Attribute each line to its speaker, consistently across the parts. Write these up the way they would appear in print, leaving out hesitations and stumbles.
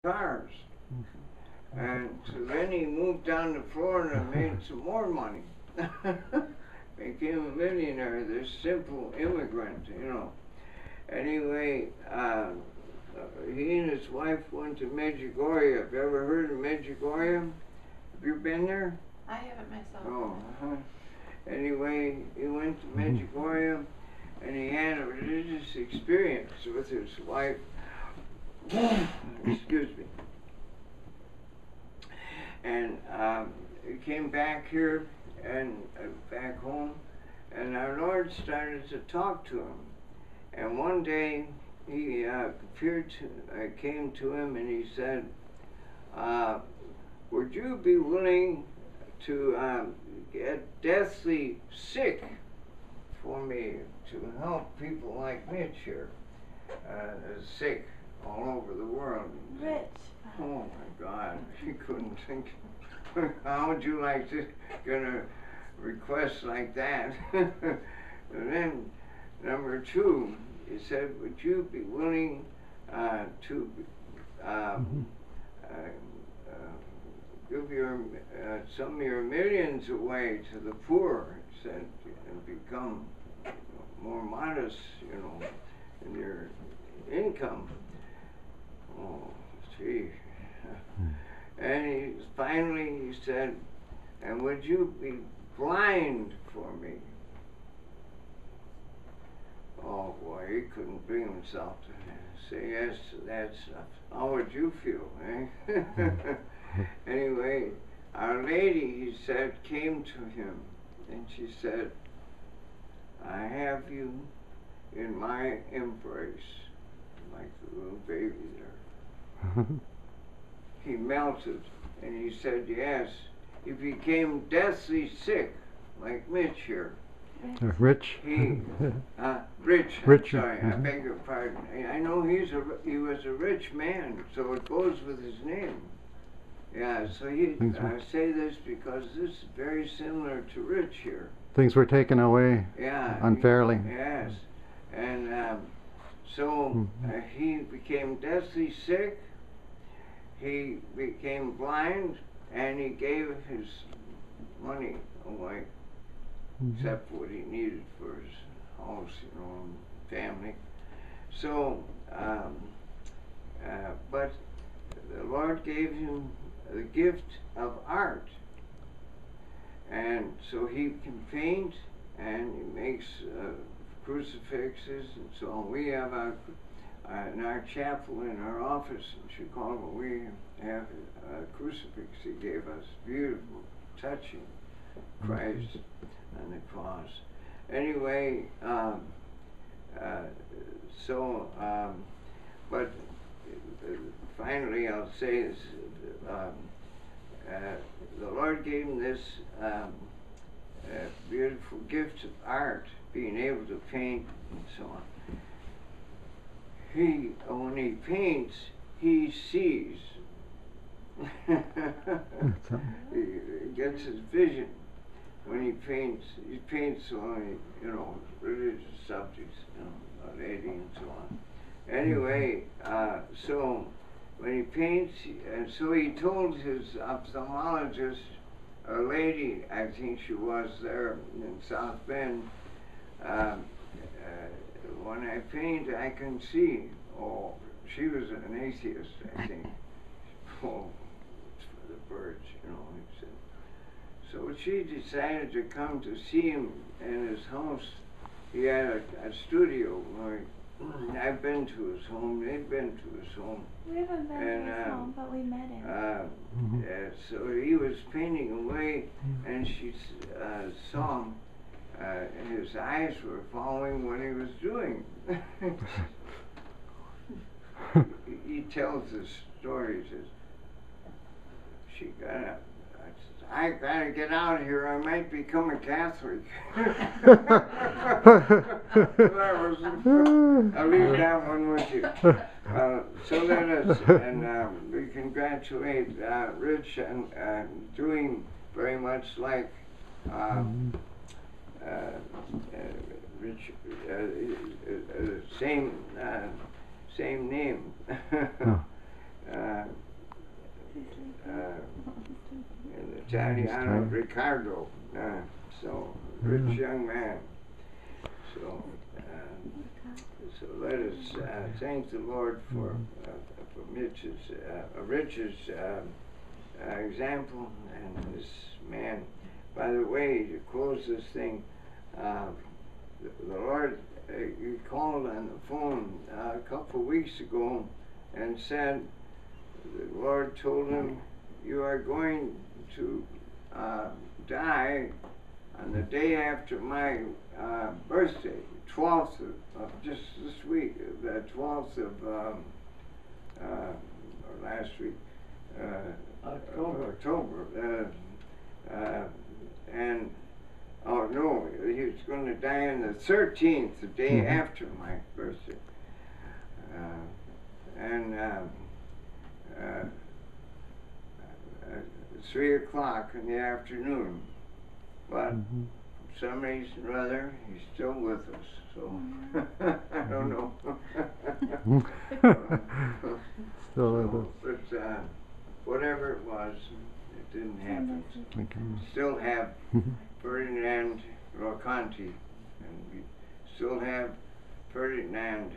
Speaker 1: cars. And so then he moved down to Florida and made some more money. Became a millionaire, this simple immigrant, you know. Anyway, he and his wife went to Medjugorje. Have you ever heard of Medjugorje? Have you been there?
Speaker 2: I haven't myself.
Speaker 1: Oh, anyway, he went to Medjugorje and he had a religious experience with his wife. Excuse me. And he came back here and back home, and our Lord started to talk to him. And one day he came to him and he said, would you be willing to get deathly sick for me to help people like Mitch here, sick all over the world?
Speaker 2: Rich.
Speaker 1: Oh my God, she couldn't think. How would you like to get a request like that? And then number two, he said, would you be willing to give your some of your millions away to the poor? He said, and become more modest, you know, in your income. Oh, gee. And finally he said, and would you be blind for me? Oh boy, he couldn't bring himself to say yes to that stuff. How would you feel, eh? Anyway, Our Lady, he said, came to him and she said, I have you in my embrace, like the little baby there. He melted and he said, yes. He became deathly sick, like Mitch here.
Speaker 3: Rich?
Speaker 1: Rich.
Speaker 3: Rich.
Speaker 1: Sorry, I beg your pardon. I know he was a rich man, so it goes with his name. Yeah, so I say this because this is very similar to Rich here.
Speaker 3: Things were taken away unfairly.
Speaker 1: Yes. And so he became deathly sick, he became blind, and he gave his money away, except what he needed for his house, you know, and family. So, but the Lord gave him the gift of art. And so he can paint, and he makes crucifixes and so on. We have in our chapel, in our office in Chicago, we have a crucifix he gave us, beautiful, touching, Christ on the cross. Anyway, but finally I'll say this, the Lord gave him this beautiful gift of art, being able to paint and so on. When he paints, he sees. He gets his vision. When he paints only, you know, religious subjects, you know, a lady and so on. Anyway, so when he paints, and so he told his ophthalmologist, a lady, I think she was there in South Bend, when I paint, I can see. Oh, she was an atheist, I think. Oh, it's for the birds, you know, he said. So she decided to come to see him in his house. He had a studio where I've been to his home, they've been to his home.
Speaker 2: We haven't been to his home, but we met him.
Speaker 1: So he was painting away, and she saw his eyes were following what he was doing. He tells this story, he says, I gotta get out of here, I might become a Catholic. I'll leave that one with you. So let us, and we congratulate Rich and doing very much like Rich, same name. Italiano Ricardo. So, rich young man. So, so let us thank the Lord for Rich's example and this man. By the way, to close this thing, the Lord, he called on the phone a couple of weeks ago and said, the Lord told him, you are going to die on the day after my birthday, 12th of just this week, the 12th of or last week, October. And oh no, he was going to die on the 13th, the day after my birthday. And 3 o'clock in the afternoon. But for some reason or other, he's still with us. So I don't know.
Speaker 3: Still with us.
Speaker 1: But whatever it was, it didn't happen. Still have Ferdinand Roccanti, and we still have Ferdinand,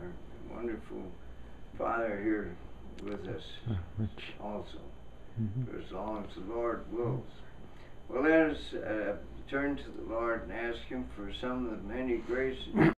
Speaker 1: our wonderful father here with us also, for as long as the Lord wills. Well, let us turn to the Lord and ask Him for some of the many graces